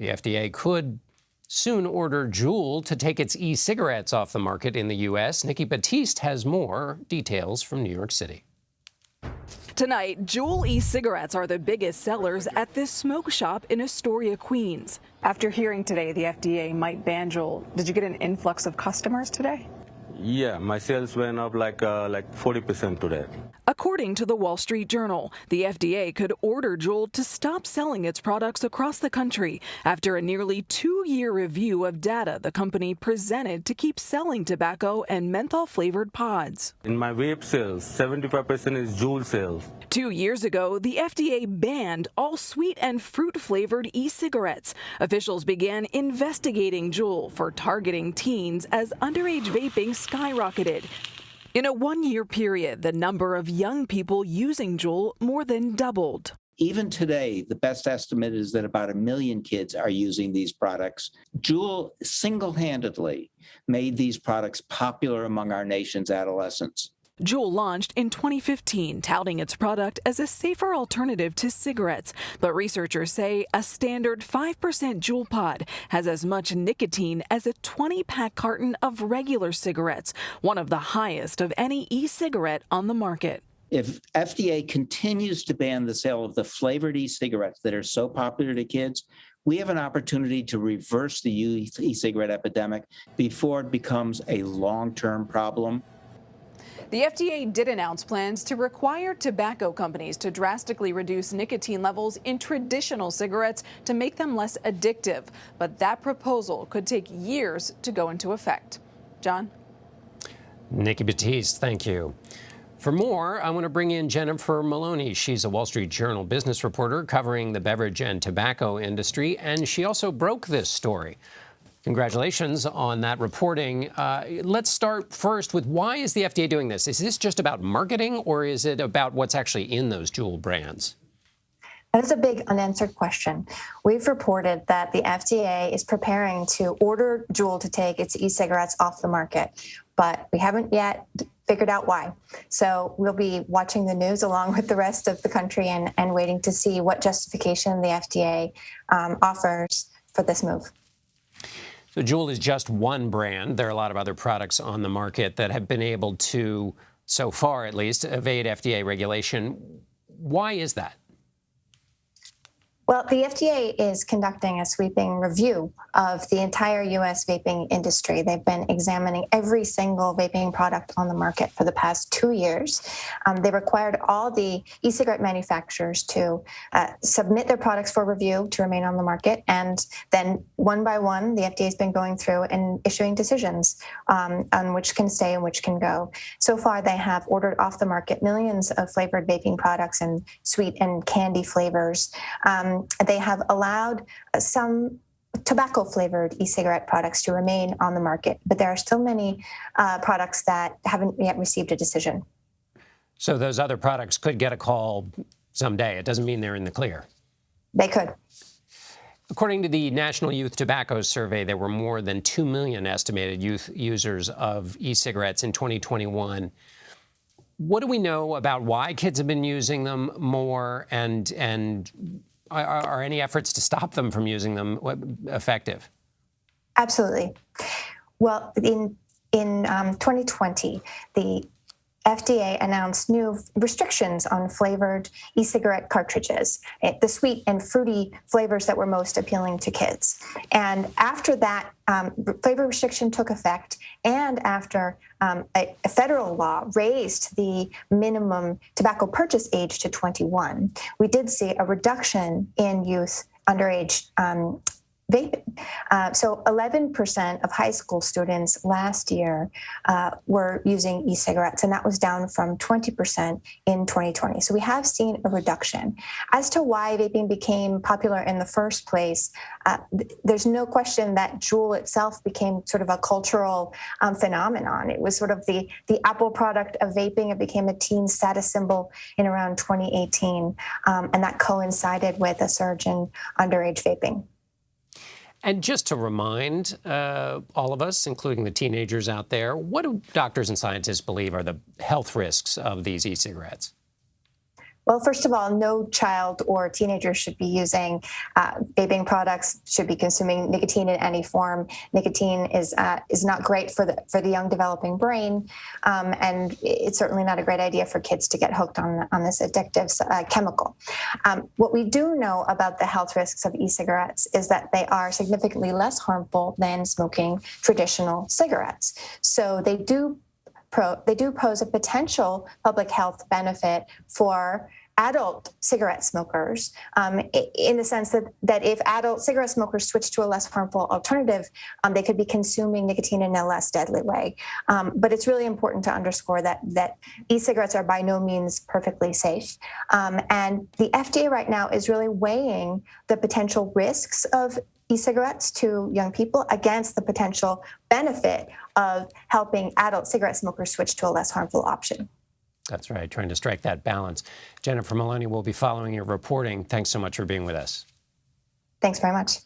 The FDA could soon order Juul to take its e-cigarettes off the market in the U.S. Nikki Battiste has more details from New York City. Tonight, Juul e-cigarettes are the biggest sellers at this smoke shop in Astoria, Queens. After hearing today the FDA might ban Juul, did you get an influx of customers today? Yeah, my sales went up like 40% today. According to the Wall Street Journal, the FDA could order Juul to stop selling its products across the country after a nearly 2-year review of data the company presented to keep selling tobacco and menthol-flavored pods. In my vape sales, 75% is Juul sales. 2 years ago, the FDA banned all sweet and fruit-flavored e-cigarettes. Officials began investigating Juul for targeting teens as underage vaping skyrocketed. In a 1-year period, the number of young people using Juul more than doubled. Even today, the best estimate is that about 1 million kids are using these products. Juul single-handedly made these products popular among our nation's adolescents. Juul launched in 2015, touting its product as a safer alternative to cigarettes. But researchers say a standard 5% Juul pod has as much nicotine as a 20-pack carton of regular cigarettes, one of the highest of any e-cigarette on the market. If FDA continues to ban the sale of the flavored e-cigarettes that are so popular to kids, we have an opportunity to reverse the e-cigarette epidemic before it becomes a long-term problem. The FDA did announce plans to require tobacco companies to drastically reduce nicotine levels in traditional cigarettes to make them less addictive. But that proposal could take years to go into effect. John? Nikki Battiste, thank you. For more, I want to bring in Jennifer Maloney. She's a Wall Street Journal business reporter covering the beverage and tobacco industry, and she also broke this story. Congratulations on that reporting. Let's start first with why is the FDA doing this? Is this just about marketing, or is it about what's actually in those Juul brands? That is a big unanswered question. We've reported that the FDA is preparing to order Juul to take its e-cigarettes off the market, but we haven't yet figured out why. So we'll be watching the news along with the rest of the country and waiting to see what justification the FDA offers for this move. So Juul is just one brand. There are a lot of other products on the market that have been able to, so far at least, evade FDA regulation. Why is that? Well, the FDA is conducting a sweeping review of the entire U.S. vaping industry. They've been examining every single vaping product on the market for the past 2 years. They required all the e-cigarette manufacturers to submit their products for review to remain on the market. And then one by one, the FDA has been going through and issuing decisions on which can stay and which can go. So far, they have ordered off the market millions of flavored vaping products and sweet and candy flavors. They have allowed some tobacco-flavored e-cigarette products to remain on the market, but there are still many products that haven't yet received a decision. So those other products could get a call someday. It doesn't mean they're in the clear. They could. According to the National Youth Tobacco Survey, there were more than 2 million estimated youth users of e-cigarettes in 2021. What do we know about why kids have been using them more, and are any efforts to stop them from using them effective? Absolutely. Well, in 2020, the FDA announced new restrictions on flavored e-cigarette cartridges, the sweet and fruity flavors that were most appealing to kids. And after that flavor restriction took effect, and after a federal law raised the minimum tobacco purchase age to 21, we did see a reduction in youth underage vaping. So 11% of high school students last year were using e-cigarettes, and that was down from 20% in 2020. So we have seen a reduction. As to why vaping became popular in the first place, there's no question that Juul itself became sort of a cultural phenomenon. It was sort of the Apple product of vaping. It became a teen status symbol in around 2018, and that coincided with a surge in underage vaping. And just to remind all of us, including the teenagers out there, what do doctors and scientists believe are the health risks of these e-cigarettes? Well, first of all, no child or teenager should be using vaping products, should be consuming nicotine in any form. Nicotine is not great for the young developing brain, and it's certainly not a great idea for kids to get hooked on this addictive chemical. What we do know about the health risks of e-cigarettes is that they are significantly less harmful than smoking traditional cigarettes. So they do pose a potential public health benefit for adult cigarette smokers, in the sense that if adult cigarette smokers switch to a less harmful alternative, they could be consuming nicotine in a less deadly way. But it's really important to underscore that e-cigarettes are by no means perfectly safe. And the FDA right now is really weighing the potential risks of e-cigarettes to young people against the potential benefit of helping adult cigarette smokers switch to a less harmful option. That's right, trying to strike that balance. Jennifer Maloney will be following your reporting. Thanks so much for being with us. Thanks very much.